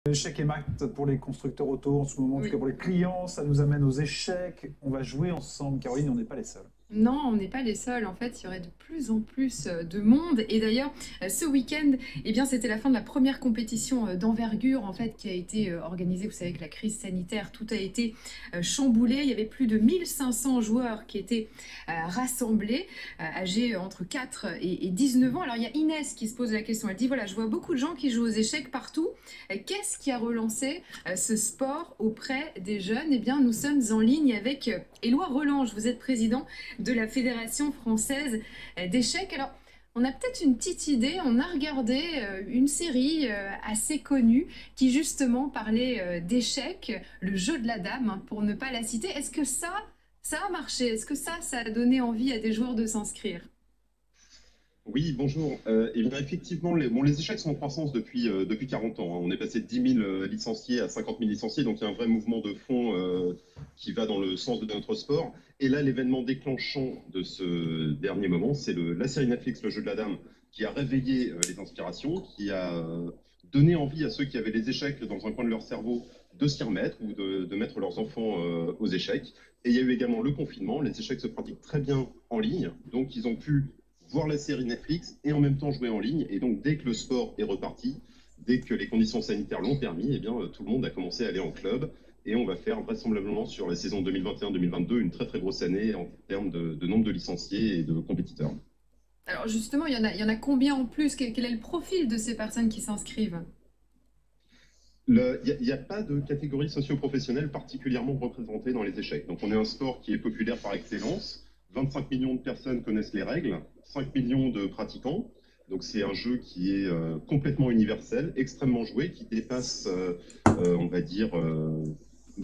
Échecs et maths pour les constructeurs auto en ce moment, en tout Oui. cas pour les clients, ça nous amène aux échecs. On va jouer ensemble. Caroline, on n'est pas les seuls. Non, on n'est pas les seuls. En fait, il y aurait de plus en plus de monde. Et d'ailleurs, ce week-end, eh bien, c'était la fin de la première compétition d'envergure en fait qui a été organisée. Vous savez que la crise sanitaire, tout a été chamboulé. Il y avait plus de 1500 joueurs qui étaient rassemblés, âgés entre 4 et 19 ans. Alors, il y a Inès qui se pose la question. Elle dit, voilà, je vois beaucoup de gens qui jouent aux échecs partout. Qu'est-ce qui a relancé ce sport auprès des jeunes? Eh bien, nous sommes en ligne avec Éloi Relange. Vous êtes président de la Fédération française d'échecs. Alors, on a peut-être une petite idée, on a regardé une série assez connue qui justement parlait d'échecs, le jeu de la dame, hein, pour ne pas la citer. Est-ce que ça a marché? Est-ce que ça a donné envie à des joueurs de s'inscrire? Oui, bonjour. Eh bien, effectivement, les échecs sont en croissance depuis 40 ans, hein. On est passé de 10 000 licenciés à 50 000 licenciés, donc il y a un vrai mouvement de fond qui va dans le sens de notre sport. Et là, l'événement déclenchant de ce dernier moment, c'est la série Netflix, Le Jeu de la Dame, qui a réveillé les inspirations, qui a donné envie à ceux qui avaient les échecs dans un coin de leur cerveau de s'y remettre ou de mettre leurs enfants aux échecs. Et il y a eu également le confinement. Les échecs se pratiquent très bien en ligne, donc ils ont pu voir la série Netflix et en même temps jouer en ligne. Et donc, dès que le sport est reparti, dès que les conditions sanitaires l'ont permis, eh bien, tout le monde a commencé à aller en club. Et on va faire vraisemblablement sur la saison 2021-2022 une très très grosse année en termes de nombre de licenciés et de compétiteurs. Alors justement, il y en a combien en plus? Quel est le profil de ces personnes qui s'inscrivent? Il n'y a pas de catégorie socio-professionnelle particulièrement représentée dans les échecs. Donc on est un sport qui est populaire par excellence. 25 millions de personnes connaissent les règles, 5 millions de pratiquants. Donc c'est un jeu qui est complètement universel, extrêmement joué, qui dépasse, on va dire,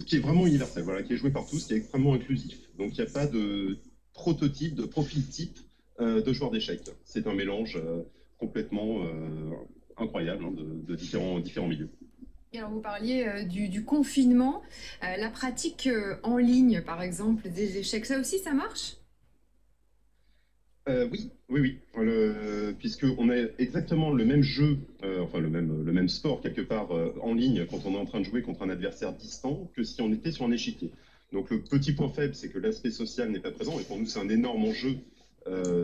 qui est vraiment universel, voilà, qui est joué par tous, qui est extrêmement inclusif. Donc il n'y a pas de prototype, de profil type de joueur d'échecs. C'est un mélange complètement incroyable, hein, de différents milieux. Et alors vous parliez du confinement, la pratique en ligne par exemple des échecs, ça aussi ça marche? Oui, oui, oui. Puisqu'on a exactement le même jeu, enfin le même sport quelque part en ligne quand on est en train de jouer contre un adversaire distant que si on était sur un échiquier. Donc le petit point faible, c'est que l'aspect social n'est pas présent. Et pour nous, c'est un énorme enjeu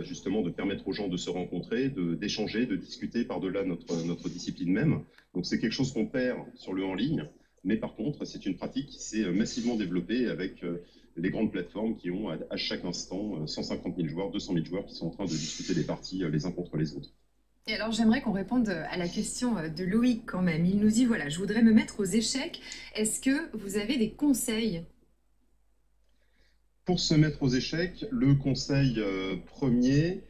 justement de permettre aux gens de se rencontrer, d'échanger, de discuter par-delà notre discipline même. Donc c'est quelque chose qu'on perd sur le en ligne. Mais par contre, c'est une pratique qui s'est massivement développée avec les grandes plateformes qui ont à chaque instant 150 000 joueurs, 200 000 joueurs qui sont en train de discuter des parties les uns contre les autres. Et alors j'aimerais qu'on réponde à la question de Loïc quand même. Il nous dit, voilà, je voudrais me mettre aux échecs. Est-ce que vous avez des conseils? Pour se mettre aux échecs, le conseil premier,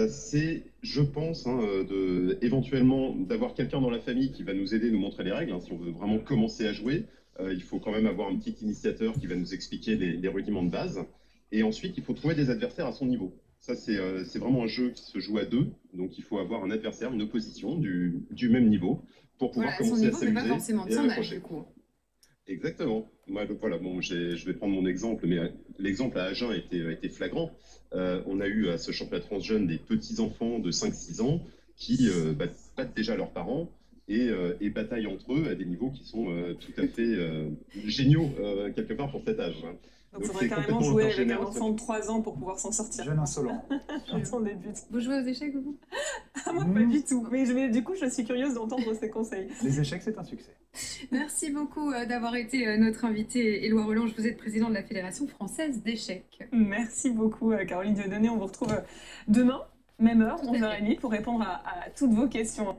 c'est, je pense, hein, éventuellement d'avoir quelqu'un dans la famille qui va nous aider, nous montrer les règles, hein. Si on veut vraiment commencer à jouer, il faut quand même avoir un petit initiateur qui va nous expliquer les rudiments de base. Et ensuite, il faut trouver des adversaires à son niveau. Ça, c'est vraiment un jeu qui se joue à deux. Donc, il faut avoir un adversaire, une opposition du même niveau pour pouvoir Voilà, à son commencer à niveau, mais pas s'amuser forcément de et à son âge du accrocher. coup. Exactement. Moi, donc voilà, bon, je vais prendre mon exemple, mais l'exemple à Agen a été flagrant. On a eu à ce championnat de France jeune des petits-enfants de 5-6 ans qui battent déjà leurs parents et bataillent entre eux à des niveaux qui sont tout à fait géniaux, quelque part, pour cet âge, hein. Donc, il Donc faudrait c'est carrément complètement jouer avec un intergénérationnel. enfant de 3 ans pour pouvoir s'en sortir. Jeune insolent. À son début. Vous jouez aux échecs vous? Ah, moi, pas du tout. Mais du coup, je suis curieuse d'entendre ces conseils. Les échecs, c'est un succès. Merci beaucoup d'avoir été notre invité, Éloi Relange. Vous êtes président de la Fédération française d'échecs. Merci beaucoup, Caroline Dieudonné. On vous retrouve demain, même heure, 11h30, pour répondre à toutes vos questions.